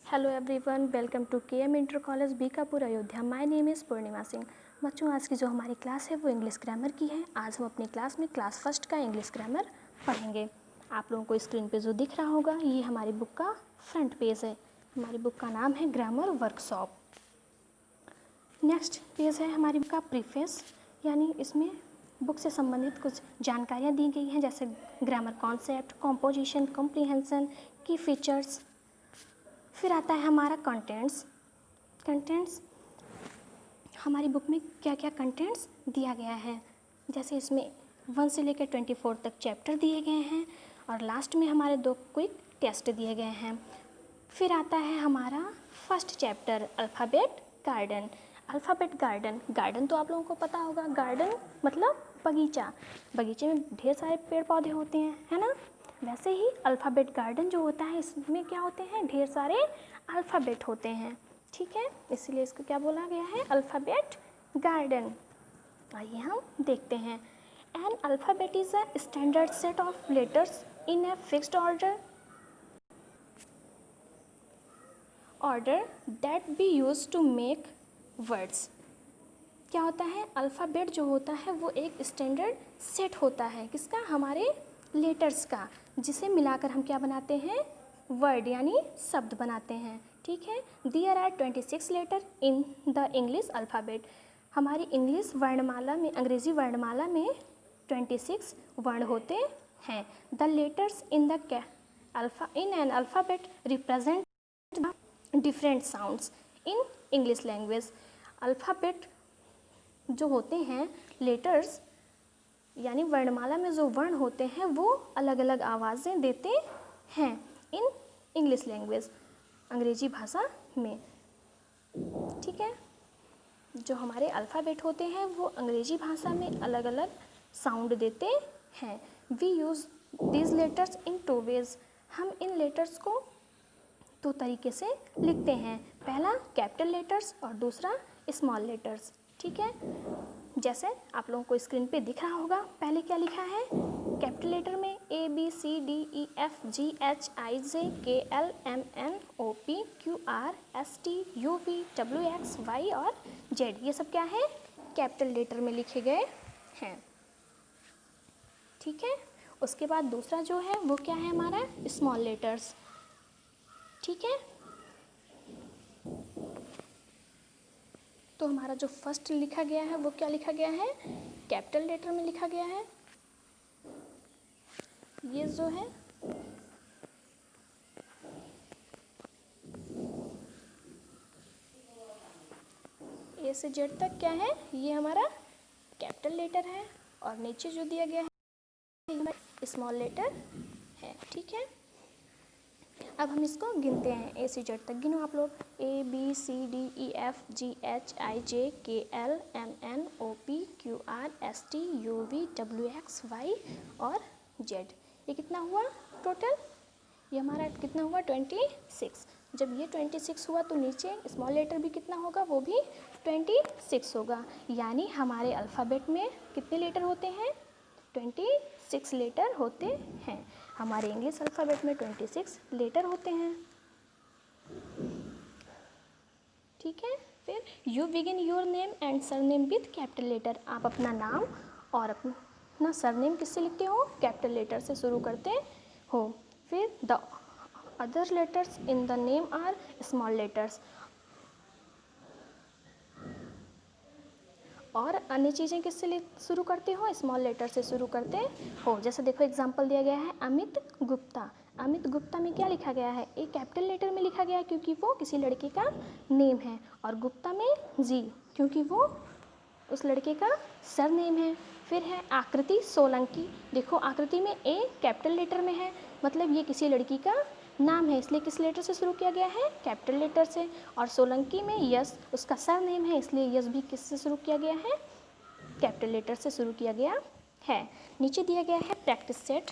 Hello everyone, welcome to KM inter college Bikapur Ayodhya. My name is Purnima Singh. बच्चों, आज की जो हमारी क्लास है वो इंग्लिश ग्रामर की है। आज हम अपनी क्लास में क्लास फर्स्ट का इंग्लिश ग्रामर पढ़ेंगे। आप लोगों को स्क्रीन पे जो दिख रहा होगा ये हमारी बुक का फ्रंट पेज है। हमारी बुक का नाम है ग्रामर वर्कशॉप। नेक्स्ट पेज है हमारी बुक का प्रीफेस, यानी इसमें बुक से संबंधित कुछ जानकारियाँ दी गई हैं, जैसे ग्रामर कॉन्सेप्ट, कॉम्पोजिशन, कॉम्प्रीहेंशन, की फीचर्स। फिर आता है हमारा कंटेंट्स हमारी बुक में क्या क्या कंटेंट्स दिया गया है। जैसे इसमें 1 से लेकर 24 तक चैप्टर दिए गए हैं और लास्ट में हमारे 2 क्विक टेस्ट दिए गए हैं। फिर आता है हमारा फर्स्ट चैप्टर अल्फ़ाबेट गार्डन तो आप लोगों को पता होगा। गार्डन मतलब बगीचा। बगीचे में ढेर सारे पेड़ पौधे होते हैं, है ना। वैसे ही अल्फ़ाबेट गार्डन जो होता है इसमें क्या होते हैं, ढेर सारे अल्फ़ाबेट होते हैं, ठीक है। इसलिए इसको क्या बोला गया है, अल्फ़ाबेट गार्डन। आइए हम देखते हैं। An alphabet is a standard set of letters in a fixed order that be use to make words. क्या होता है, अल्फ़ाबेट जो होता है वो एक स्टैंडर्ड सेट होता है, किसका, हमारे लेटर्स का, जिसे मिलाकर हम क्या बनाते हैं, वर्ड यानी शब्द बनाते हैं, ठीक है। There are 26 letter in the English alphabet. हमारी इंग्लिश वर्णमाला में, अंग्रेज़ी वर्णमाला में 26 वर्ण होते हैं। The letters in an alphabet represent different sounds in English language. Alphabet जो होते हैं, लेटर्स यानी वर्णमाला में जो वर्ण होते हैं वो अलग अलग आवाज़ें देते हैं इन इंग्लिश लैंग्वेज, अंग्रेजी भाषा में, ठीक है। जो हमारे अल्फ़ाबेट होते हैं वो अंग्रेजी भाषा में अलग अलग साउंड देते हैं। We use these letters in 2 ways. हम इन लेटर्स को 2 तरीके से लिखते हैं। पहला कैपिटल लेटर्स और दूसरा स्मॉल लेटर्स, ठीक है। जैसे आप लोगों को स्क्रीन पे दिख रहा होगा, पहले क्या लिखा है, कैपिटल लेटर में ABCDEFGHIJKLMNOPQRSTUVWXY और Z, ये सब क्या है, कैपिटल लेटर में लिखे गए हैं, ठीक है। उसके बाद दूसरा जो है वो क्या है, हमारा स्मॉल लेटर्स, ठीक है। तो हमारा जो फर्स्ट लिखा गया है वो क्या लिखा गया है, कैपिटल लेटर में लिखा गया है। ये जो है ए से जेड तक क्या है, ये हमारा कैपिटल लेटर है और नीचे जो दिया गया है स्मॉल लेटर है, ठीक है। अब हम इसको गिनते हैं, ए से जेड तक गिनो आप लोग। ABCDEFGHIJKLMNOPQRSTUVWXY और Z। ये कितना हुआ टोटल, ये हमारा कितना हुआ, 26। जब ये 26 हुआ तो नीचे स्मॉल लेटर भी कितना होगा, वो भी 26 होगा। यानी हमारे अल्फ़ाबेट में कितने लेटर होते हैं, 26 लेटर होते हैं। हमारे इंग्लिश अल्फ़ाबेट में 26 लेटर होते हैं, ठीक है। फिर you begin your name and surname with capital letter. आप अपना नाम और अपना सरनेम किससे लिखते हो, कैपिटल लेटर से शुरू करते हो। फिर the other letters in the name are small letters. और अन्य चीज़ें किससे शुरू करते हो, स्मॉल लेटर से शुरू करते हो। जैसे देखो एग्जांपल दिया गया है, अमित गुप्ता। अमित गुप्ता में क्या लिखा गया है, एक कैपिटल लेटर में लिखा गया है क्योंकि वो किसी लड़के का नेम है, और गुप्ता में जी क्योंकि वो उस लड़के का सर नेम है। फिर है आकृति सोलंकी। देखो आकृति में ए कैपिटल लेटर में है, मतलब ये किसी लड़की का नाम है, इसलिए किस लेटर से शुरू किया गया है, कैपिटल लेटर से। और सोलंकी में यश उसका सर नेम है, इसलिए यश भी किससे शुरू किया गया है, कैपिटल लेटर से शुरू किया गया है। नीचे दिया गया है प्रैक्टिस सेट।